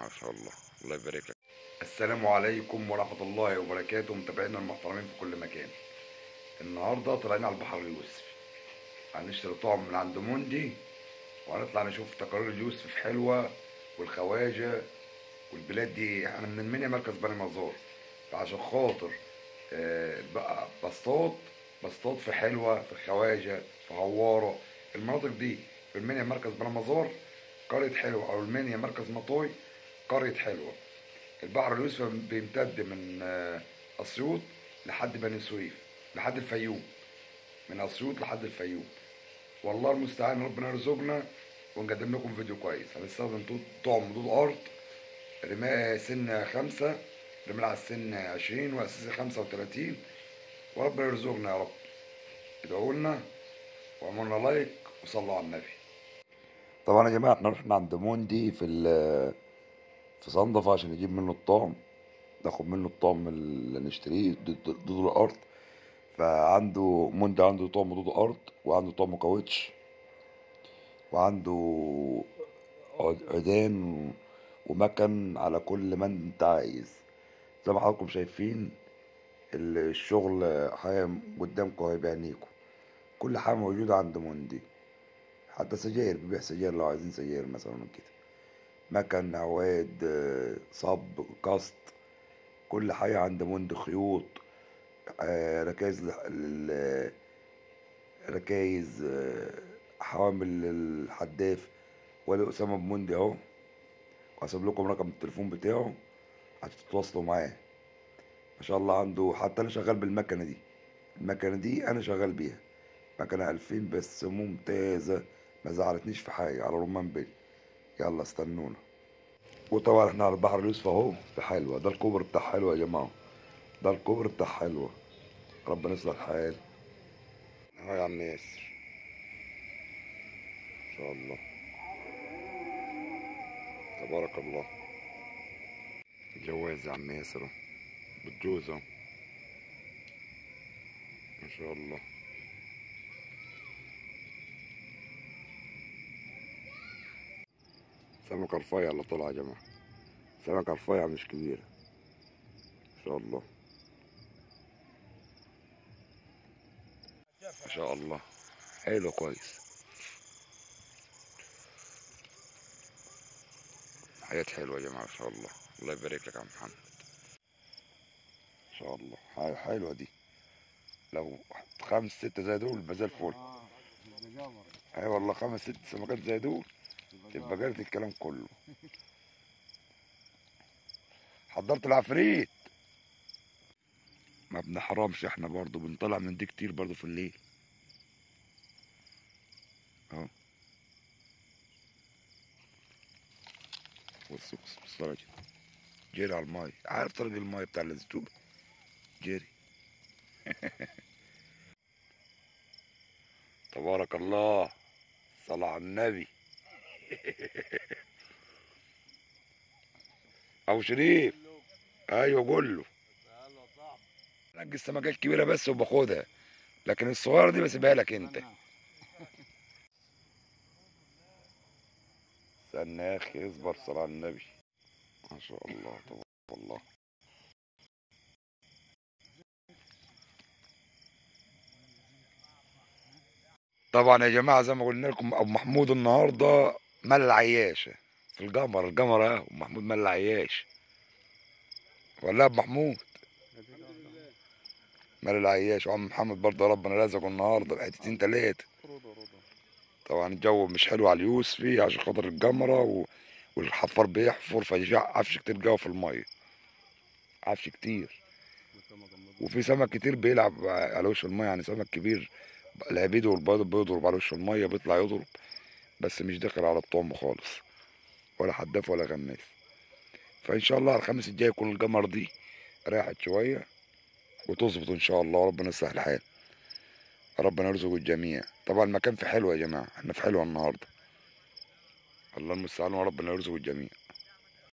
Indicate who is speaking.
Speaker 1: ما شاء الله. الله يبارك لك. السلام عليكم ورحمة الله وبركاته، متابعينا المحترمين في كل مكان. النهارده طالعين على البحر اليوسفي، هنشتري طعم من عند موندي، وهنطلع نشوف تقارير اليوسف في حلوة والخواجة والبلاد دي. احنا من المنيا مركز بني مزار، فعشان خاطر بقى بسطات في حلوة، في خواجة، في عوارة، المناطق دي في المنيا مركز بني مزار قرية حلوة، أو المنيا مركز مطوي قرية حلوة. البحر اليوسف بيمتد من أسيوط لحد بني سويف لحد الفيوم، من أسيوط لحد الفيوم. والله المستعان، ربنا يرزقنا ونقدم لكم فيديو كويس. هنستخدم طعم دود أرض، رماية سن 5، رمال على السن 20، وأساسي 35. وربنا يرزقنا يا رب. ادعوا لنا واعملوا لنا لايك وصلوا على النبي. طبعا يا جماعة احنا رحنا عند موندي في صندفة عشان نجيب منه الطعم، ناخد منه الطعم اللي نشتريه دود الأرض. فعنده موندي عنده طعم دود أرض، وعنده طعم كاوتش، وعنده عيدان ومكن على كل ما انت عايز. زي ما حضراتكم شايفين الشغل حاجة قدامكم اهي بعينيكم. كل حاجة موجودة عند موندي، حتى سجاير، بيبيع سجاير لو عايزين سجاير مثلا كده، مكن، عواد، صب، كاست، كل حاجة عند موندي. خيوط، ركايز ركايز، حوامل الحداف. وادي أسامة بموندي اهو، وهسيب لكم رقم التليفون بتاعه هتتواصلوا معاه. ما شاء الله عنده، حتى انا شغال بالمكنه دي. المكنه دي انا شغال بيها، مكنه 2000 بس ممتازه، ما زعلتنيش في حاجه، على رمان بيلي. يلا استنونا. وطبعا احنا على البحر اليوسف اهو في حلوه، ده الكوبري بتاع حلوه يا جماعه، ده الكوبري بتاع حلوه. ربنا يصلح الحال. اهو يا عم ياسر، ما شاء الله تبارك الله. جواز يا عم ياسر اهو، بالجوز اهو، ما شاء الله. سمكة رفيع اللي طالعة يا جماعة، سمكة رفيع مش كبيرة، ما شاء الله ما شاء الله. حلو كويس، حاجات حلوة يا جماعة ما شاء الله. الله يبارك لك يا عم محمد، ما شاء الله. حاجة حلوة دي، لو 5 6 زي دول يبقى زي الفل. اي والله 5 6 سمكات زي دول تبقى جابت الكلام كله. حضرت العفريت. ما بنحرمش احنا برضو، بنطلع من دي كتير برضو في الليل اهو. بص بص بص راجل جري على الماي، عارف طريق الماي بتاع الزيتوبة، جري. تبارك الله، صلى على النبي. ابو شريف، ايوه قول له. انجي السمكات الكبيره بس وباخدها، لكن الصغيره دي بسيبها لك انت. استنى يا اخي اصبر، صلى على النبي. ما شاء الله تبارك الله. طبعا يا جماعه زي ما قلنا لكم، ابو محمود النهارده مال العياشه في القمر اهو. محمود مال العياش، ولا ابو محمود مال العياش. وعم محمد برضه ربنا رزقه النهارده بحتتين تلاته. طبعا الجو مش حلو على اليوسفي عشان خاطر الجمره والحفار بيحفر، فيجي عفش كتير جوه في الميه، عفش كتير. وفي سمك كتير بيلعب على وش الميه، يعني سمك كبير العبيد والبيض بيضرب على وش الميه، بيطلع يضرب، بس مش داخل على الطعم خالص، ولا حداف ولا غماس. فان شاء الله على الخميس الجاي يكون الجمر دي راحت شويه وتظبط ان شاء الله، وربنا يصلح الحال. ربنا يرزق الجميع. طبعا المكان في حلوه يا جماعه، احنا في حلوه النهارده. الله المستعان وربنا يرزق الجميع.